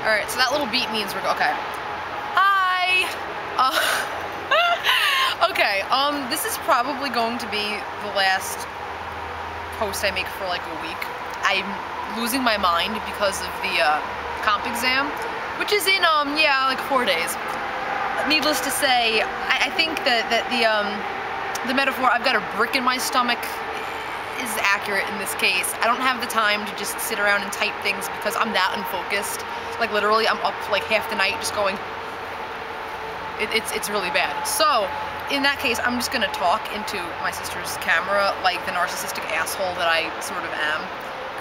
Alright, so that little beat means we're okay. Hi! Okay, this is probably going to be the last post I make for like a week. I'm losing my mind because of the comp exam, which is in, yeah, like 4 days. Needless to say, I think that the metaphor, I've got a brick in my stomach, is accurate in this case. I don't have the time to just sit around and type things because I'm that unfocused. Like literally, I'm up like half the night just going, it's really bad. So, in that case, I'm just gonna talk into my sister's camera like the narcissistic asshole that I sort of am.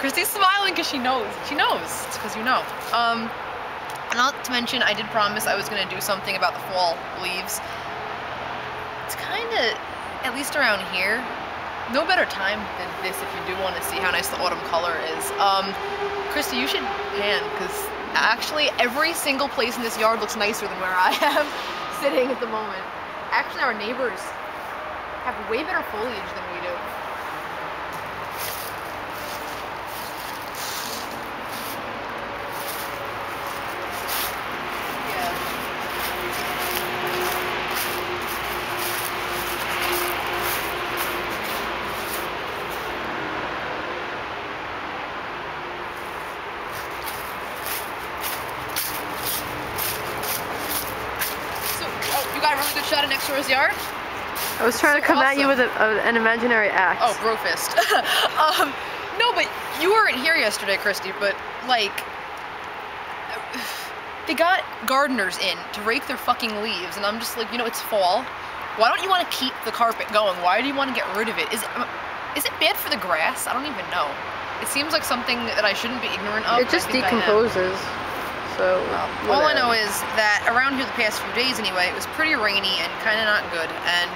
Christy's smiling because she knows. She knows. It's because you know. Not to mention, I did promise I was gonna do something about the fall leaves. It's kinda, at least around here, no better time than this if you do want to see how nice the autumn color is. Christy, you should pan, because actually every single place in this yard looks nicer than where I am sitting at the moment. Actually, our neighbors have way better foliage than we do. Good shot of next door's yard. I was trying to come at you with an imaginary axe. Oh, bro fist. No, but you weren't here yesterday, Christy, but like, they got gardeners in to rake their fucking leaves, and I'm just like, you know, it's fall. Why don't you want to keep the carpet going? Why do you want to get rid of it? Is it bad for the grass? I don't even know. It seems like something that I shouldn't be ignorant of. It just decomposes. So, all I know is that around here the past few days anyway, it was pretty rainy and kind of not good, and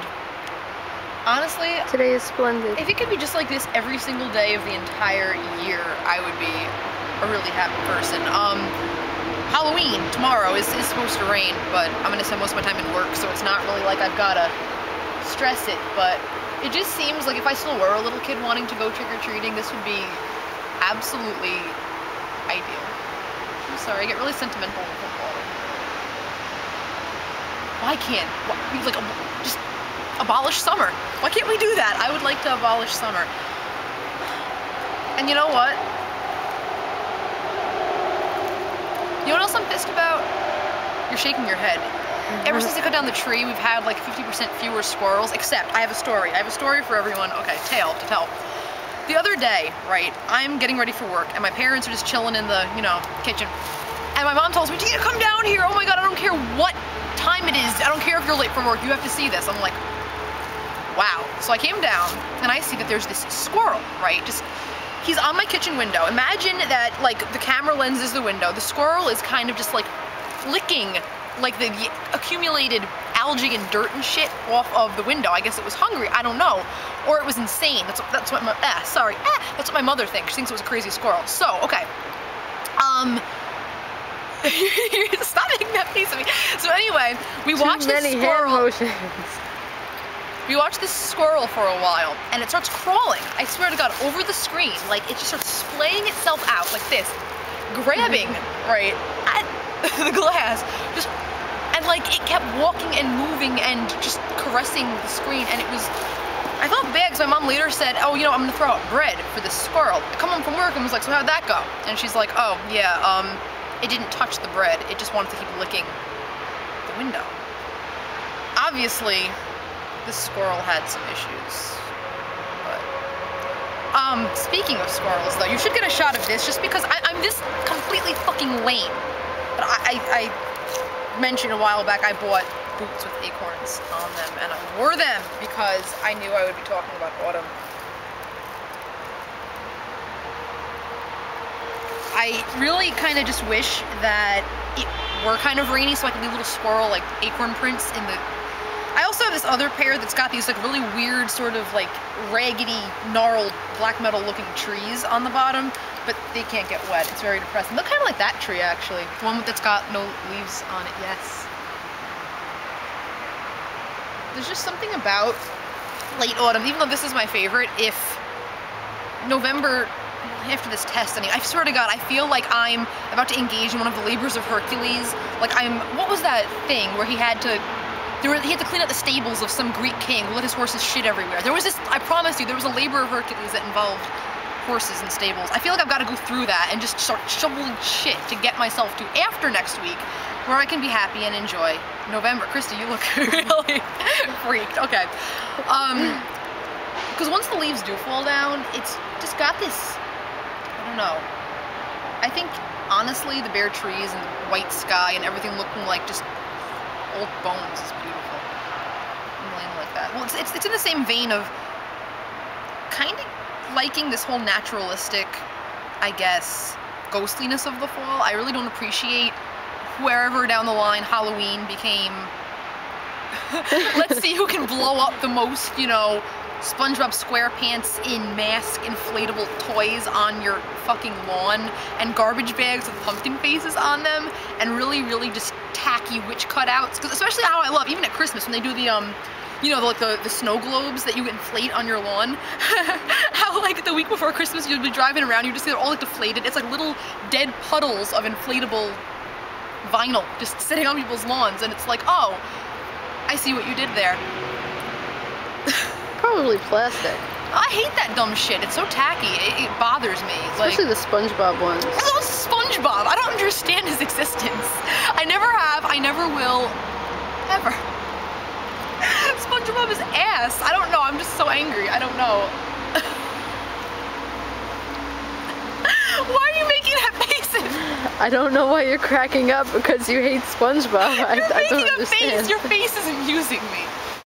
honestly, today is splendid. If it could be just like this every single day of the entire year, I would be a really happy person. Halloween tomorrow is supposed to rain, but I'm gonna spend most of my time in work, so it's not really like I've gotta stress it, but it just seems like if I still were a little kid wanting to go trick-or-treating, this would be absolutely ideal. I'm sorry, I get really sentimental with football. Why can't we like just abolish summer? Why can't we do that? I would like to abolish summer. And you know what? You know what else I'm pissed about? You're shaking your head. Ever since they cut down the tree, we've had like 50% fewer squirrels, except I have a story. I have a story for everyone. Okay, tale to tell. The other day, right, I'm getting ready for work, and my parents are just chilling in the, you know, kitchen. And my mom tells me, "Tina, come down here. Oh my God, I don't care what time it is. I don't care if you're late for work. You have to see this." I'm like, wow. So I came down, and I see that there's this squirrel, right? He's on my kitchen window. Imagine that, like, the camera lens is the window. The squirrel is kind of just, like, licking, like, the accumulated algae and dirt and shit off of the window. I guess it was hungry, I don't know. Or it was insane. That's what my, that's what my mother thinks. She thinks it was a crazy squirrel. So, okay. Stop making that face at me. So anyway, we watched this squirrel. We watched this squirrel for a while, and it starts crawling, I swear to God, over the screen. Like, it just starts splaying itself out like this, grabbing, right, at the glass, and like, it kept walking and moving and just caressing the screen, and it was, I felt bad, because my mom later said, "Oh, you know, I'm gonna throw out bread for this squirrel." I come home from work and was like, "So how'd that go?" And she's like, "Oh, yeah, it didn't touch the bread, it just wanted to keep licking the window." Obviously, this squirrel had some issues, but, speaking of squirrels, though, you should get a shot of this, just because I'm this completely fucking lame. But I mentioned a while back I bought boots with acorns on them, and I wore them because I knew I would be talking about autumn. I really kind of just wish that it were kind of rainy so I could leave little squirrel, like, acorn prints in the... I also have this other pair that's got these like really weird sort of like raggedy, gnarled, black metal looking trees on the bottom, but they can't get wet. It's very depressing. Look kind of like that tree actually. The one that's got no leaves on it, yes. There's just something about late autumn, even though this is my favorite, if November after this test, I swear to God, I feel like I'm about to engage in one of the labors of Hercules. Like what was that thing where he had to clean out the stables of some Greek king who let his horses shit everywhere. There was this, I promise you, there was a labor of Hercules that involved horses and stables. I feel like I've got to go through that and just start shoveling shit to get myself to after next week, where I can be happy and enjoy November. Christy, you look really freaked. Okay. Because once the leaves do fall down, it's just got this, I don't know. I think, honestly, the bare trees and the white sky and everything looking like just old bones is beautiful. I'm laying like that. Well, it's in the same vein of kind of liking this whole naturalistic, I guess, ghostliness of the fall. I really don't appreciate wherever down the line Halloween became, let's see who can blow up the most, you know, SpongeBob SquarePants in mask inflatable toys on your fucking lawn, and garbage bags with pumpkin faces on them, and really, really just tacky witch cutouts. Because especially how I love, even at Christmas, when they do the, you know, like the snow globes that you inflate on your lawn. How like the week before Christmas you'll be driving around, you just see they're all like deflated. It's like little dead puddles of inflatable vinyl just sitting on people's lawns, and it's like, oh, I see what you did there. Probably plastic. I hate that dumb shit. It's so tacky. It bothers me. Especially the SpongeBob ones. I love SpongeBob. I don't understand his existence. I never have. I never will. Ever. SpongeBob is ass. I don't know. I'm just so angry. I don't know. Why are you making that face? I don't know why you're cracking up, because you hate SpongeBob. I don't understand. Your face is amusing me.